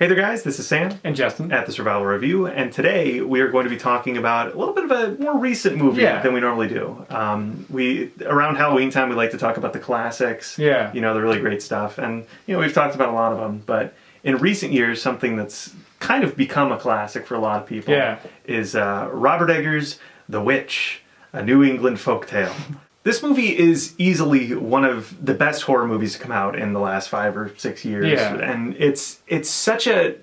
Hey there guys, this is Sam and Justin at the Survival Review, and today we are going to be talking about a little bit of a more recent movie than we normally do. Around Halloween time we like to talk about the classics, the really great stuff, and we've talked about a lot of them, but in recent years something that's kind of become a classic for a lot of people is Robert Eggers' The Witch, a New England folktale. This movie is easily one of the best horror movies to come out in the last 5 or 6 years. And it's such a...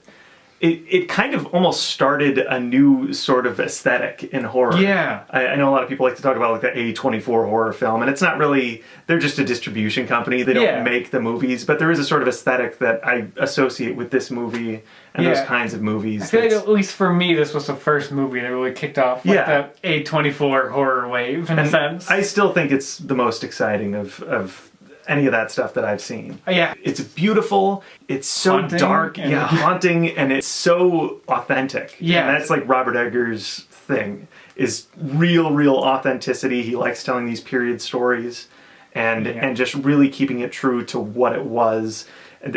It kind of almost started a new sort of aesthetic in horror. I know a lot of people like to talk about like the A24 horror film, and it's not really... They're just a distribution company. They don't make the movies, but there is a sort of aesthetic that I associate with this movie and those kinds of movies. I feel like, at least for me, this was the first movie that really kicked off like the A24 horror wave, in a sense. I still think it's the most exciting of any of that stuff that I've seen. It's beautiful, it's so haunting, dark, haunting, and it's so authentic. And that's like Robert Eggers' thing, is real authenticity. He likes telling these period stories and just really keeping it true to what it was.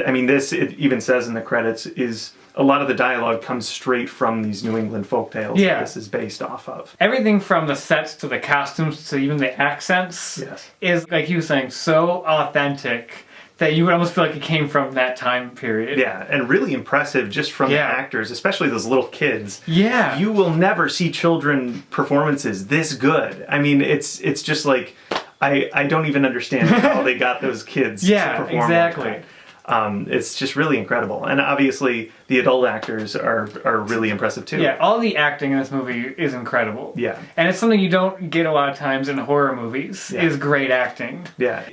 I mean, it even says in the credits, is a lot of the dialogue comes straight from these New England folktales that this is based off of. Everything from the sets to the costumes to even the accents is, like you were saying, so authentic that you would almost feel like it came from that time period. And really impressive just from the actors, especially those little kids. You will never see children performances this good. I mean, it's just like, I don't even understand how they got those kids to perform like that. It's just really incredible, and obviously the adult actors are really impressive too. All the acting in this movie is incredible. And it's something you don't get a lot of times in horror movies, is great acting.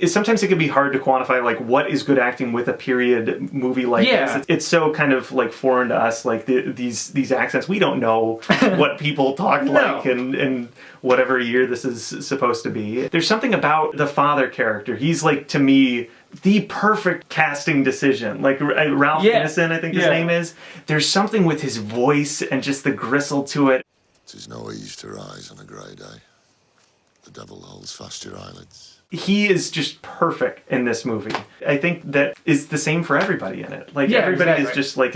Sometimes it can be hard to quantify like what is good acting with a period movie like this. It's so kind of like foreign to us, like these accents. We don't know what people talked like in whatever year this is supposed to be. There's something about the father character. He's like, to me, the perfect casting decision. Like Ralph Ineson, I think his name is. There's something with his voice and just the gristle to it. 'Tis no ease to rise on a grey day. The devil holds fast your eyelids. He is just perfect in this movie. I think that is the same for everybody in it. Like everybody is just like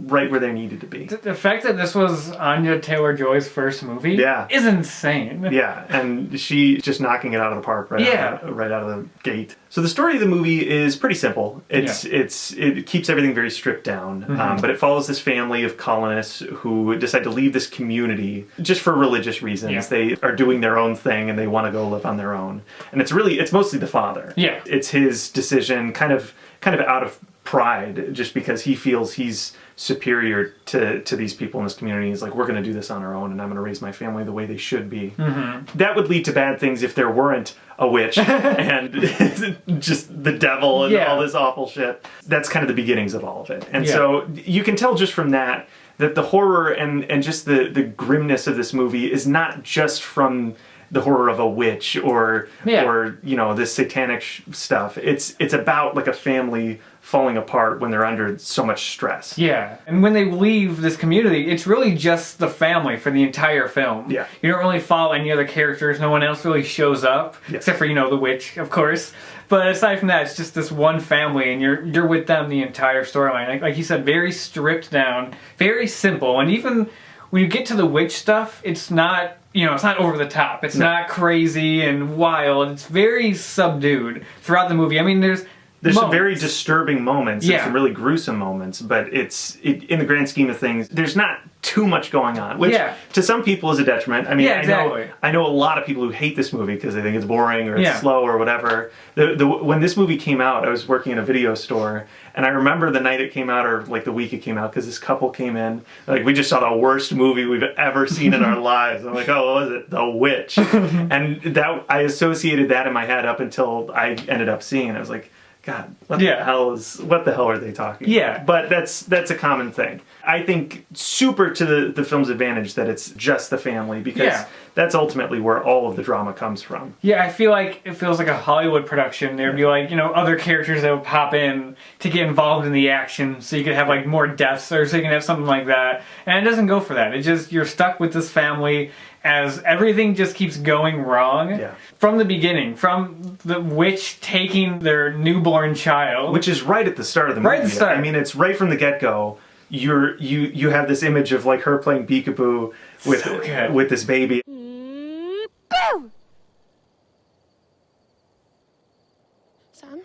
right where they needed to be. The fact that this was Anya Taylor-Joy's first movie is insane. And she just knocking it out of the park right out of the gate. So the story of the movie is pretty simple. It keeps everything very stripped down, but it follows this family of colonists who decide to leave this community just for religious reasons. They are doing their own thing and they want to go live on their own. And it's mostly the father. It's his decision, kind of out of pride, just because he feels he's superior to these people in this community. He's like, we're going to do this on our own, and I'm going to raise my family the way they should be. That would lead to bad things if there weren't a witch and just the devil and all this awful shit. That's kind of the beginnings of all of it. And so you can tell just from that the horror and just the grimness of this movie is not just from the horror of a witch or this satanic stuff. It's about like a family falling apart when they're under so much stress. And when they leave this community, it's really just the family for the entire film. You don't really follow any other characters. No one else really shows up, except for, the witch, of course. But aside from that, it's just this one family, and you're with them the entire storyline. Like you said, very stripped down, very simple. And even when you get to the witch stuff, it's not... it's not over the top. It's not crazy and wild. It's very subdued throughout the movie. I mean, there's some very disturbing moments and some really gruesome moments, but in the grand scheme of things, there's not too much going on, which to some people is a detriment. I mean, I know a lot of people who hate this movie because they think it's boring or it's slow or whatever. When this movie came out, I was working in a video store, and I remember the night it came out, or like the week it came out, because this couple came in, like, we just saw the worst movie we've ever seen in our lives. I'm like, oh, what was it? The Witch. And that I associated that in my head up until I ended up seeing it. I was like, God, what the hell are they talking about? But that's a common thing. I think super to the film's advantage that it's just the family, because that's ultimately where all of the drama comes from. I feel like it feels like a Hollywood production. There'd be like, other characters that would pop in to get involved in the action, so you could have like more deaths, or so you can have something like that. And it doesn't go for that. It just, you're stuck with this family as everything just keeps going wrong from the beginning, from the witch taking their newborn child. Which is right at the start of the movie. Right at the start. I mean, it's right from the get-go. you have this image of like her playing peekaboo with this baby. Boo! Son?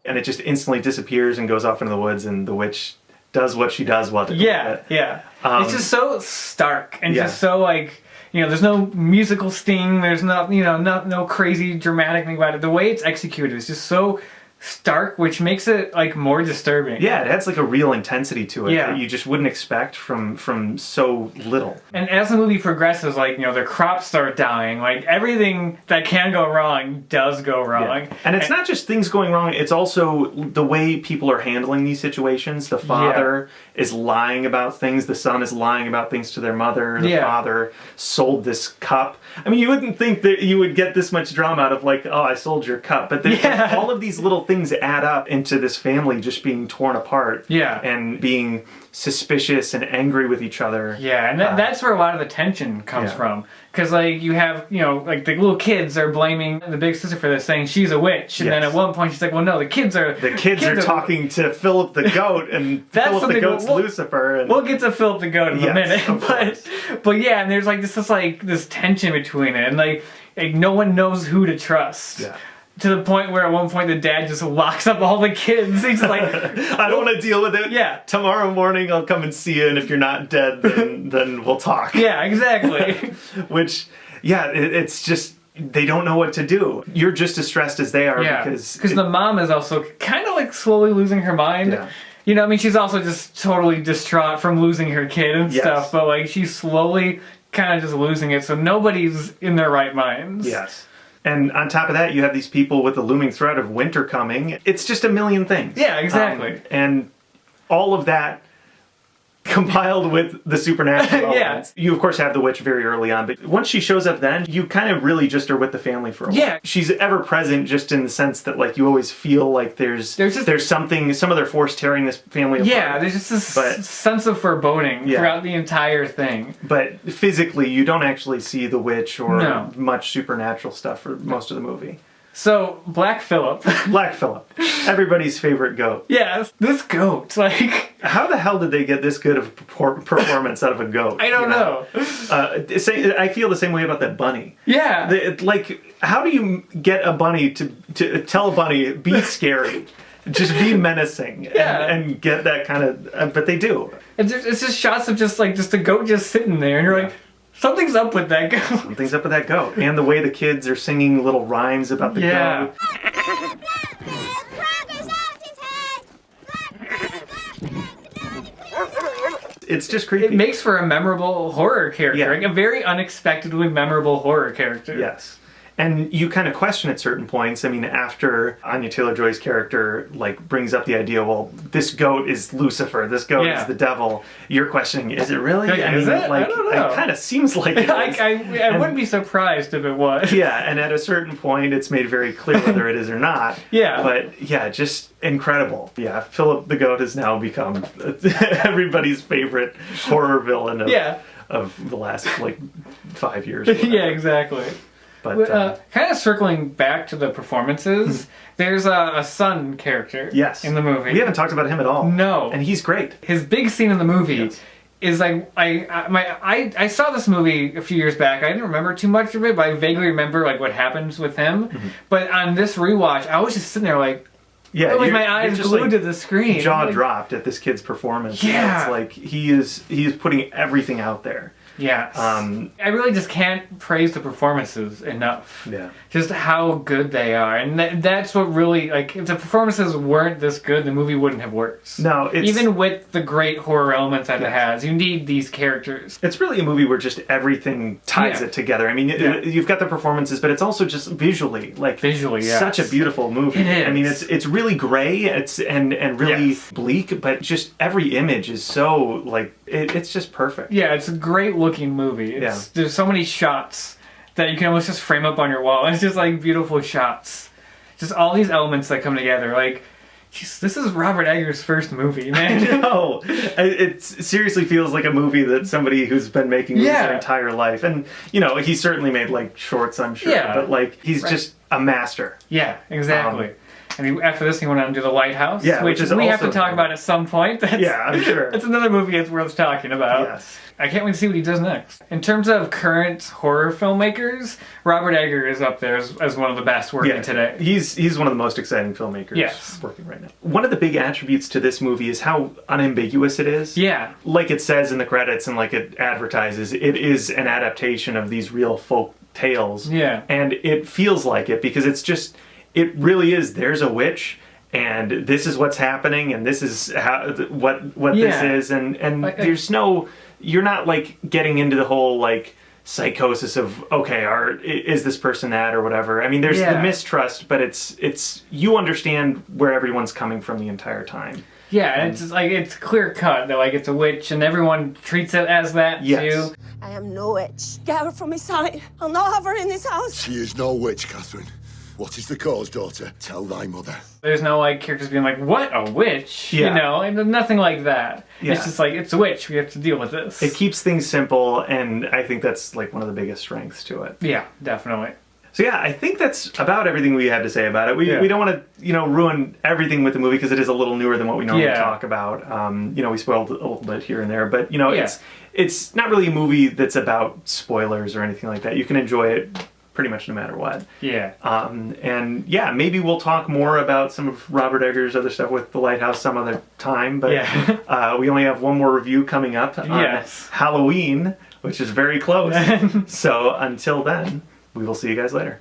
And it just instantly disappears and goes off into the woods, and the witch does what she does while it's just so stark and just so like, there's no musical sting, there's no crazy dramatic thing about it. The way it's executed is just so stark, which makes it like more disturbing. Yeah, it adds like a real intensity to it that you just wouldn't expect from so little. And as the movie progresses, like, their crops start dying, like everything that can go wrong does go wrong. Yeah. And it's not just things going wrong, it's also the way people are handling these situations. The father is lying about things, the son is lying about things to their mother, the father sold this cup. I mean, you wouldn't think that you would get this much drama out of like, oh, I sold your cup. But like, all of these little things add up into this family just being torn apart. Yeah. And being suspicious and angry with each other. Yeah, and that's where a lot of the tension comes from. Because, like, you have, like, the little kids are blaming the big sister for this, saying she's a witch. And then at one point she's like, well, no, the kids are talking to Philip the goat, and Philip the goat's Lucifer. And... We'll get to Philip the goat in a minute. But yeah, and there's, like, this tension between it. And, like no one knows who to trust. Yeah. To the point where at one point the dad just locks up all the kids. He's like, I don't want to deal with it. Yeah. Tomorrow morning I'll come and see you, and if you're not dead, then we'll talk. Yeah, exactly. Which, it's just, they don't know what to do. You're just as stressed as they are. Yeah, because the mom is also kind of like slowly losing her mind. Yeah. I mean, she's also just totally distraught from losing her kid and stuff, but like she's slowly kind of just losing it, so nobody's in their right minds. Yes. And on top of that, you have these people with the looming threat of winter coming. It's just a million things. Yeah, exactly. And all of that compiled with the supernatural elements. You, of course, have the witch very early on, but once she shows up then, you kind of really just are with the family for a while. Yeah. She's ever present just in the sense that, like, you always feel like there's something, some other force tearing this family apart. Yeah, there's just this sense of foreboding throughout the entire thing. But physically, you don't actually see the witch or much supernatural stuff for most of the movie. So, Black Phillip. Black Phillip. Everybody's favorite goat. Yeah, this goat, like... How the hell did they get this good of a performance out of a goat? I don't know. I feel the same way about that bunny. Yeah. How do you get a bunny to tell a bunny, be scary? Just be menacing and get that kind of... but they do. It's just shots of just a goat just sitting there, and you're like... Something's up with that goat. Something's up with that goat. And the way the kids are singing little rhymes about the goat. It's just creepy. It makes for a memorable horror character. Like a very unexpectedly memorable horror character. Yes. And you kind of question at certain points. I mean, after Anya Taylor-Joy's character brings up the idea, well, this goat is Lucifer, this goat is the devil. You're questioning, is it really? Is it? I don't know. It kind of seems like it is. I wouldn't be surprised if it was. Yeah, and at a certain point, it's made very clear whether it is or not. But just incredible. Yeah, Philip the goat has now become everybody's favorite horror villain of the last 5 years. Yeah, exactly. But kind of circling back to the performances, there's a son character in the movie. We haven't talked about him at all. No. And he's great. His big scene in the movie is like, I saw this movie a few years back. I didn't remember too much of it, but I vaguely remember like what happens with him. But on this rewatch, I was just sitting there like, with my eyes glued to the screen. Jaw dropped at this kid's performance. Yeah. It's like he is putting everything out there. Yeah. I really just can't praise the performances enough. Yeah. Just how good they are. And that's what really, if the performances weren't this good, the movie wouldn't have worked. No, even with the great horror elements that it has, you need these characters. It's really a movie where just everything ties it together. I mean, you've got the performances, but it's also just visually, such a beautiful movie. It is. I mean, it's really gray, and really bleak, but just every image is so, it's just perfect. Yeah, it's a great looking movie. There's so many shots that you can almost just frame up on your wall. It's just beautiful shots. Just all these elements that come together. This is Robert Eggers' first movie, man. I know. It seriously feels like a movie that somebody who's been making movies their entire life. And, he certainly made shorts, I'm sure. But he's just a master. Yeah, exactly. And after this, he went on to do The Lighthouse, Yeah, which which is we have to also talk good. about at some point. I'm sure. It's another movie it's worth talking about. Yes. I can't wait to see what he does next. In terms of current horror filmmakers, Robert Eggers is up there as one of the best working today. He's one of the most exciting filmmakers working right now. One of the big attributes to this movie is how unambiguous it is. Yeah. Like it says in the credits and like it advertises, it is an adaptation of these real folk tales. Yeah. And it feels like it because it really is, there's a witch and this is what's happening and this is how what this is and like, there's no, you're not like getting into the whole like psychosis of is this person that or whatever. I mean, there's the mistrust, but it's you understand where everyone's coming from the entire time. Yeah, and it's like it's clear cut that like it's a witch and everyone treats it as that too. I am no witch. Get her from my sight. I'll not have her in this house. She is no witch, Catherine. What is the cause, daughter? Tell thy mother. There's no like characters being like, what, a witch? Yeah. You know, and nothing like that. Yeah. It's just like, it's a witch, we have to deal with this. It keeps things simple, and I think that's like one of the biggest strengths to it. Yeah, definitely. So yeah, I think that's about everything we have to say about it. We don't want to, ruin everything with the movie because it is a little newer than what we normally talk about. We spoiled a little bit here and there, but it's not really a movie that's about spoilers or anything like that. You can enjoy it pretty much no matter what. Yeah. And maybe we'll talk more about some of Robert Eggers' other stuff with The Lighthouse some other time, but we only have one more review coming up on Halloween, which is very close. So until then, we will see you guys later.